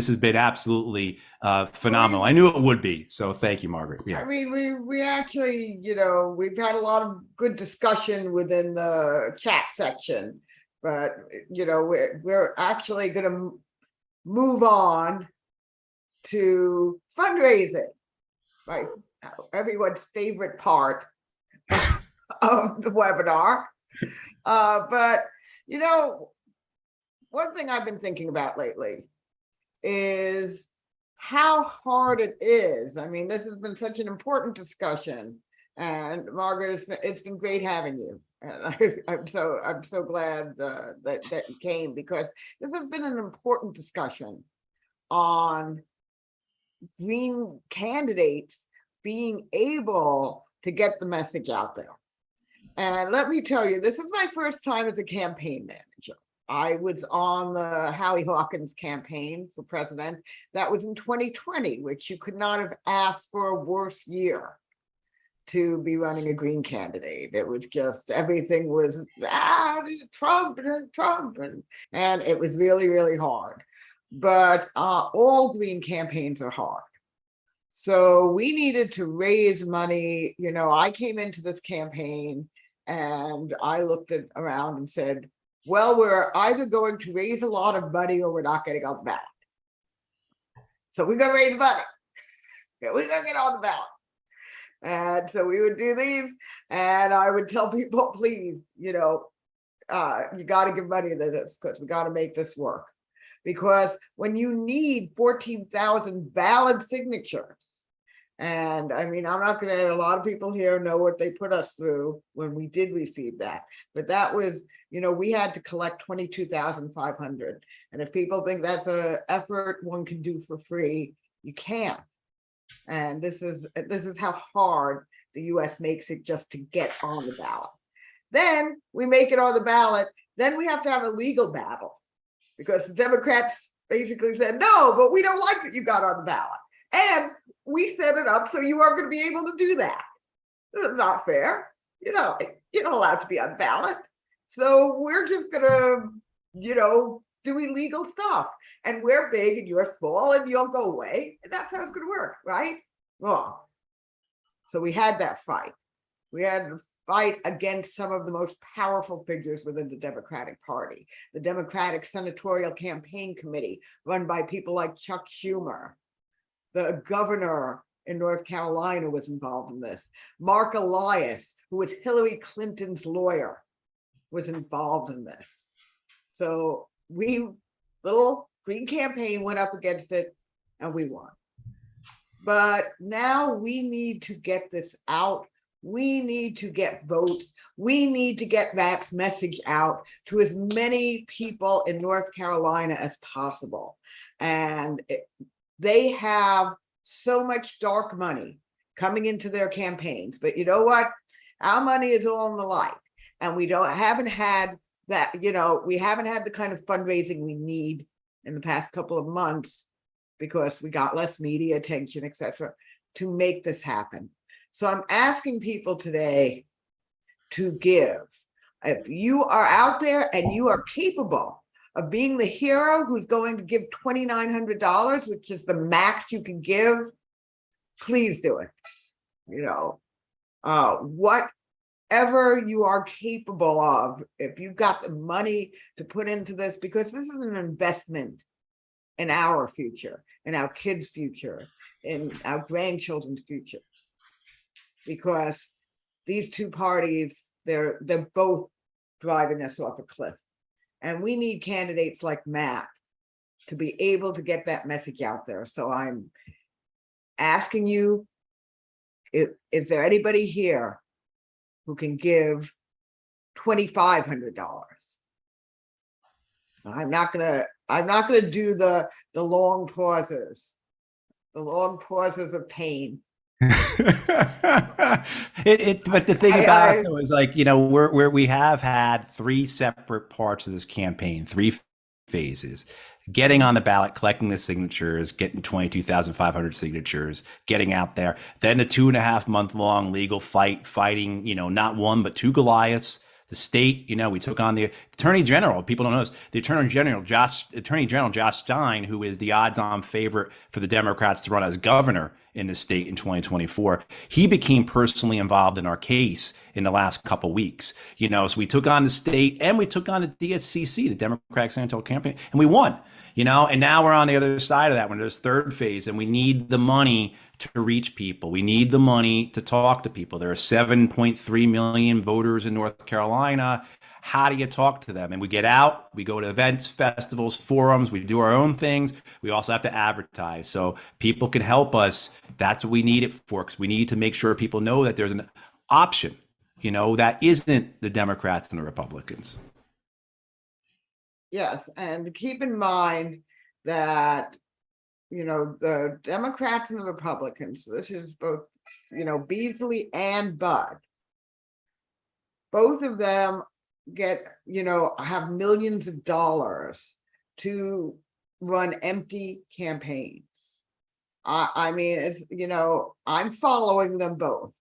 has been absolutely phenomenal. I knew it would be. So thank you, Margaret. Yeah. I mean, we actually, we've had a lot of good discussion within the chat section, but we're actually going to move on to fundraising, right? Everyone's favorite part of the webinar. But one thing I've been thinking about lately is how hard it is. I mean, this has been such an important discussion, and Margaret, it's been great having you. And I'm so glad that you came, because this has been an important discussion on Green candidates being able to get the message out there. And let me tell you, this is my first time as a campaign manager. I was on the Howie Hawkins campaign for president. That was in 2020, which you could not have asked for a worse year to be running a Green candidate. It was just, everything was Trump, and it was really, really hard. But all Green campaigns are hard. So we needed to raise money. I came into this campaign and I looked around and said, well, we're either going to raise a lot of money or we're not getting on the ballot. So we're going to raise money. We're going to get on the ballot. And so we would do these, and I would tell people, please, you got to give money to this, because we got to make this work. Because when you need 14,000 valid signatures, and I mean, I'm not going to, a lot of people here know what they put us through when we did receive that. But that was, we had to collect 22,500. And if people think that's an effort one can do for free, you can't. And this is how hard the US makes it just to get on the ballot. Then we make it on the ballot. Then we have to have a legal battle, because the Democrats basically said, no, but we don't like that you got on the ballot. And we set it up so you aren't going to be able to do that. This is not fair. You're not allowed to be on ballot. So we're just going to, do illegal stuff. And we're big and you're small and you'll go away. And that's how it's going to work, right? Well, so we had that fight. We had to fight against some of the most powerful figures within the Democratic Party. The Democratic Senatorial Campaign Committee, run by people like Chuck Schumer. The governor in North Carolina was involved in this. Mark Elias, who was Hillary Clinton's lawyer, was involved in this. So little Green campaign went up against it and we won. But now we need to get this out. We need to get votes. We need to get Matt's message out to as many people in North Carolina as possible. And they have so much dark money coming into their campaigns. But you know what? Our money is all in the light. And we haven't had that, we haven't had the kind of fundraising we need in the past couple of months because we got less media attention, etc., to make this happen. So I'm asking people today to give. If you are out there and you are capable of being the hero who's going to give $2,900, which is the max you can give, please do it. Whatever you are capable of, if you've got the money to put into this, because this is an investment in our future, in our kids' future, in our grandchildren's future. Because these two parties, they're both driving us off a cliff. And we need candidates like Matt to be able to get that message out there. So I'm asking you, is there anybody here who can give $2,500? I'm not gonna do the long pauses of pain. But the thing about it though is, like, we have had three separate parts of this campaign, three phases: getting on the ballot, collecting the signatures, getting 22,500 signatures, getting out there, then the 2.5 month long legal fighting, not one but two Goliaths. The state, we took on the Attorney General. People don't know this. The Attorney General Josh Stein, who is the odds-on favorite for the Democrats to run as governor in the state in 2024, he became personally involved in our case in the last couple weeks. So we took on the state and we took on the DSCC, the Democratic Senatorial Campaign, and we won. And now we're on the other side of that when there's third phase, and we need the money to reach people. We need the money to talk to people. There are 7.3 million voters in North Carolina. How do you talk to them? And we get out, we go to events, festivals, forums, we do our own things. We also have to advertise so people can help us. That's what we need it for, because we need to make sure people know that there's an option, that isn't the Democrats and the Republicans. Yes, and keep in mind that, the Democrats and the Republicans, this is both, Beasley and Budd, both of them have millions of dollars to run empty campaigns. I mean, it's, I'm following them both,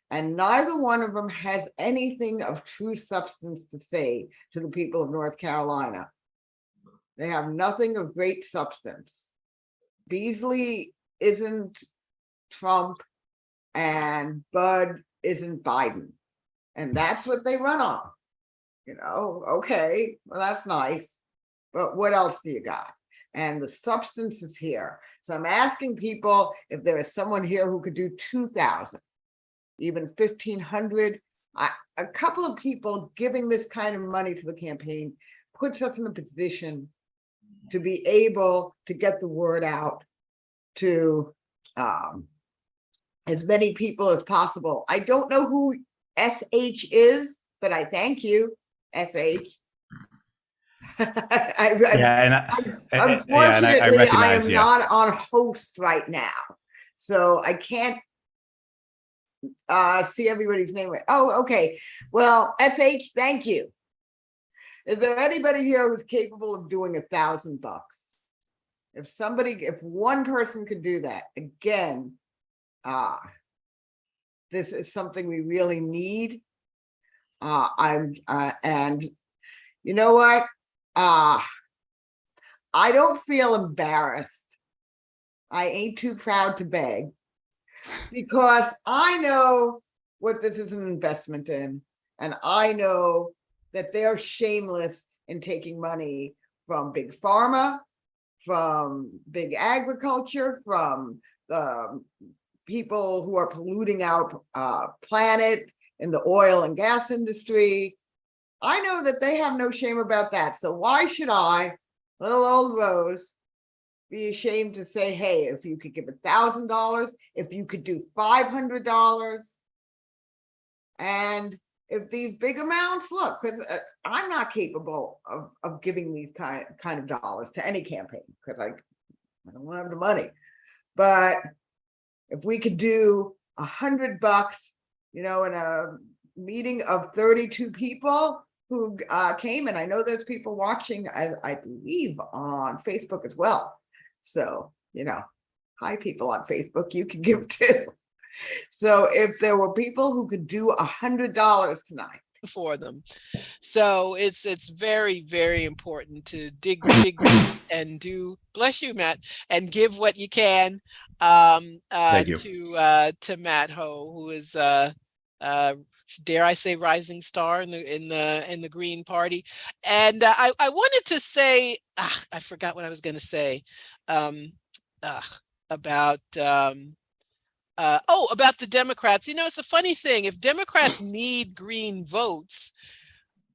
and neither one of them has anything of true substance to say to the people of North Carolina. They have nothing of great substance. Beasley isn't Trump and Budd isn't Biden. And that's what they run on. Okay, well, that's nice. But what else do you got? And the substance is here. So I'm asking people if there is someone here who could do 2,000, even 1,500. A couple of people giving this kind of money to the campaign puts us in a position to be able to get the word out to as many people as possible. I don't know who SH is, but I thank you, SH. Unfortunately, I am not on host right now, so I can't see everybody's name. Oh, okay. Well, SH, thank you. Is there anybody here who's capable of doing $1,000? If one person could do that, again, this is something we really need. And you know what? I don't feel embarrassed. I ain't too proud to beg, because I know what this is an investment in. And I know that they're shameless in taking money from big pharma, from big agriculture, from the people who are polluting our planet in the oil and gas industry. I know that they have no shame about that. So why should I, little old Rose, be ashamed to say, hey, if you could give $1,000, if you could do $500, and if these big amounts, look, because I'm not capable of giving these kind of dollars to any campaign because I don't have the money. But if we could do $100, in a meeting of 32 people who came, and I know there's people watching, I believe, on Facebook as well. So, hi people on Facebook, you can give too. So if there were people who could do $100 tonight for them. So it's very, very important to dig deep and do, bless you, Matt, and give what you can Thank you. to Matt Hoh, who is dare I say rising star in the Green Party. And I wanted to say, I forgot what I was going to say about about the Democrats. It's a funny thing. If Democrats need Green votes,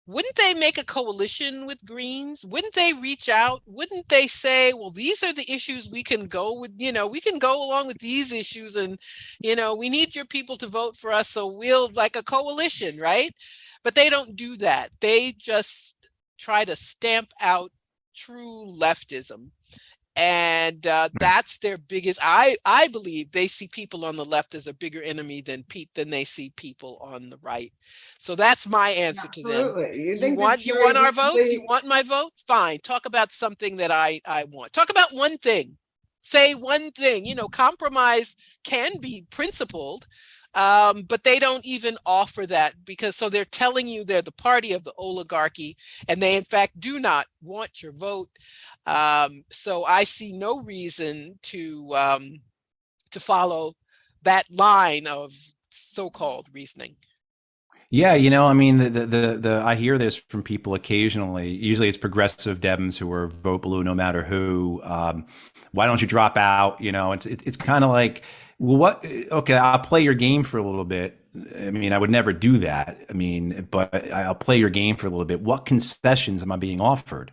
wouldn't they make a coalition with Greens? Wouldn't they reach out? Wouldn't they say, well, these are the issues we can go with, we can go along with these issues, and, we need your people to vote for us, so we'll, like a coalition, right? But they don't do that. They just try to stamp out true leftism. And that's their biggest, I believe they see people on the left as a bigger enemy than they see people on the right. So that's my answer to them. You want our votes? You want my vote? Fine. Talk about something that I want. Talk about one thing. Say one thing. Compromise can be principled, but they don't even offer that, because so they're telling you they're the party of the oligarchy, and they in fact do not want your vote. So I see no reason to follow that line of so-called reasoning. Yeah, I hear this from people occasionally. Usually it's progressive Dems who are vote blue no matter who. Why don't you drop out? It's kind of like, well, what? Okay, I'll play your game for a little bit. I would never do that. But I'll play your game for a little bit. What concessions am I being offered?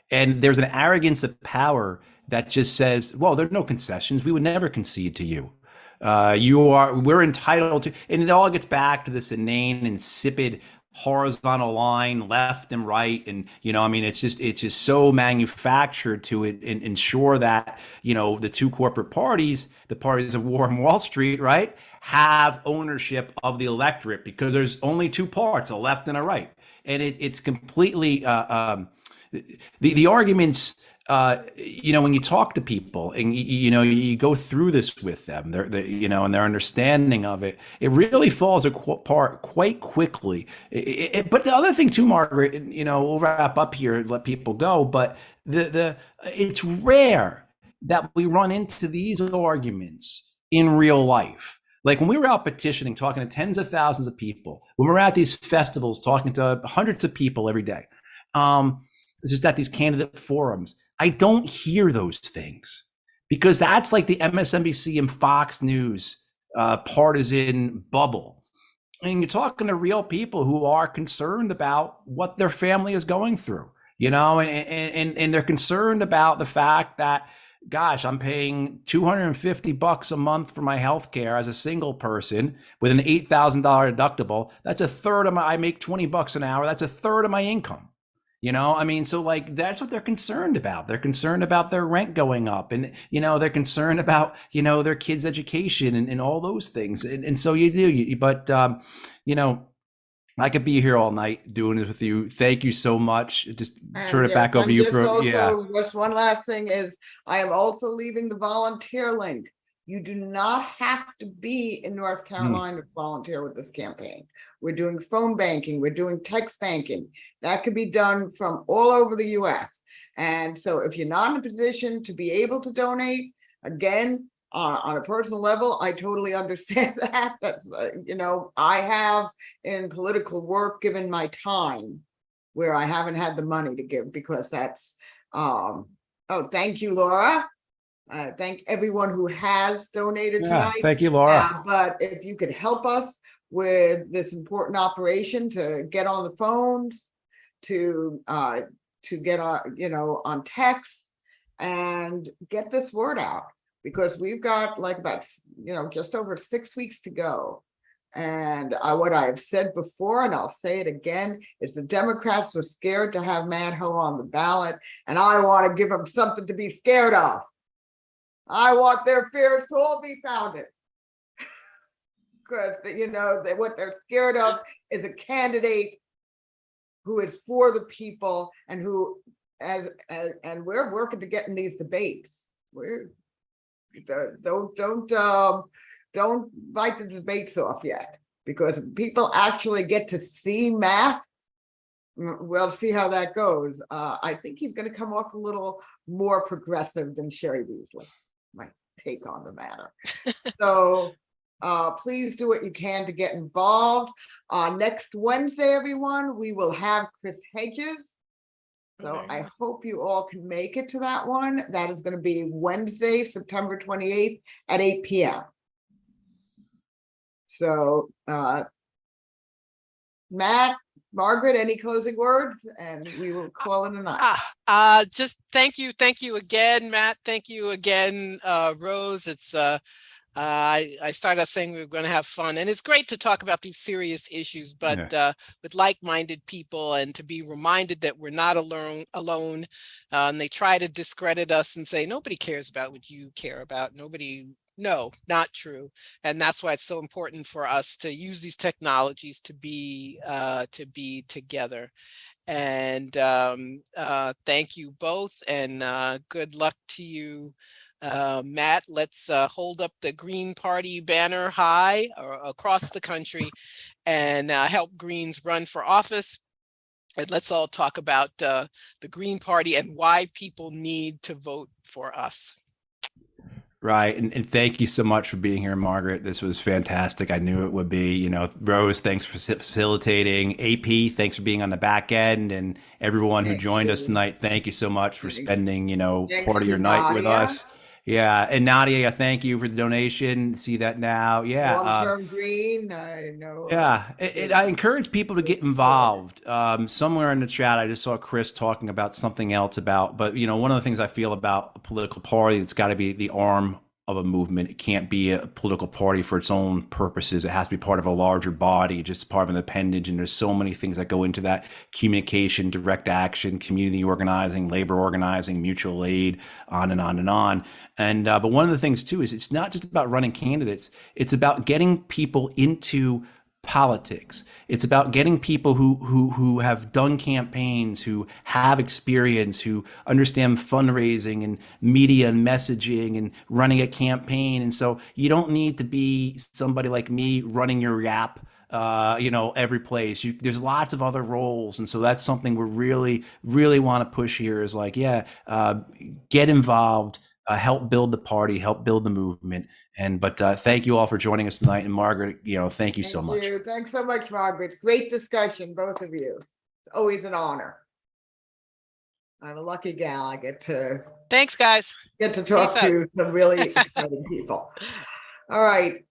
And there's an arrogance of power that just says, well, there are no concessions. We would never concede to you. We're entitled to, and it all gets back to this inane, insipid horizontal line, left and right. And, it's just so manufactured to ensure that, the two corporate parties, the parties of war and Wall Street, right, have ownership of the electorate, because there's only two parts, a left and a right. And it's completely, the arguments, when you talk to people and you go through this with them, and their understanding of it, it really falls apart quite quickly. But the other thing too, Margaret, we'll wrap up here and let people go, but it's rare that we run into these arguments in real life. Like when we were out petitioning, talking to tens of thousands of people, when we're at these festivals, talking to hundreds of people every day, just at these candidate forums, I don't hear those things, because that's like the MSNBC and Fox News partisan bubble. And you're talking to real people who are concerned about what their family is going through, and they're concerned about the fact that, gosh, I'm paying $250 a month for my health care as a single person with an $8,000 deductible. That's a third of I make $20 an hour. That's a third of my income. So like, that's what they're concerned about. They're concerned about their rent going up, and, they're concerned about, their kids' education and all those things. And so but I could be here all night doing this with you. Thank you so much. Just turn it back over to you. Just one last thing is, I am also leaving the volunteer link. You do not have to be in North Carolina to volunteer with this campaign. We're doing phone banking. We're doing text banking. That could be done from all over the US. And so if you're not in a position to be able to donate, again, On a personal level, I totally understand that. That's, I have in political work given my time where I haven't had the money to give, because that's, oh, thank you, Laura. Thank everyone who has donated tonight. Thank you, Laura. But if you could help us with this important operation to get on the phones, to get on text and get this word out, because we've got like about just over 6 weeks to go. And what I've said before, and I'll say it again, is the Democrats were scared to have Matt Hoh on the ballot, and I want to give them something to be scared of. I want their fears to all be founded. Because what they're scared of is a candidate who is for the people, and who, and we're working to get in these debates. Don't bite the debates off yet, because people actually get to see Matt. We'll see how that goes. I think he's going to come off a little more progressive than Sherry Beasley, my take on the matter. So please do what you can to get involved. Next Wednesday, everyone, we will have Chris Hedges. So I hope you all can make it to that one. That is going to be Wednesday, September 28th at 8 p.m. So Matt, Margaret, any closing words? And we will call it a night. Just thank you again, Matt. Thank you again, Rose. It's I started off saying we were going to have fun, and it's great to talk about these serious issues, but with like-minded people, and to be reminded that we're not alone. And they try to discredit us and say nobody cares about what you care about. No, not true. And that's why it's so important for us to use these technologies to be together. And thank you both, and good luck to you. Matt, let's hold up the Green Party banner high across the country, and help Greens run for office. And let's all talk about the Green Party and why people need to vote for us. Right. And thank you so much for being here, Margaret. This was fantastic. I knew it would be. Rose, thanks for facilitating. AP, thanks for being on the back end. And everyone who joined us tonight, thank you so much for spending, part of your night with us. Yeah. And Nadia, thank you for the donation. See that now. Yeah. Long-term green, I know. Yeah. I encourage people to get involved. Somewhere in the chat, I just saw Chris talking about something else but one of the things I feel about a political party, it's got to be the arm of a movement. It can't be a political party for its own purposes. It has to be part of a larger body, just part of an appendage. And there's so many things that go into that: communication, direct action, community organizing, labor organizing, mutual aid, on and on and on. And but one of the things too is it's not just about running candidates. It's about getting people into politics. It's about getting people who have done campaigns, who have experience, who understand fundraising and media and messaging and running a campaign. And so you don't need to be somebody like me running your Yap every place. There's lots of other roles. And so that's something we really want to push here is like, get involved, help build the party, help build the movement. But thank you all for joining us tonight. And Margaret, thank you so much. Thanks so much, Margaret. Great discussion, both of you. It's always an honor. I'm a lucky gal. I get to. Thanks, guys. Get to talk to some really exciting people. All right.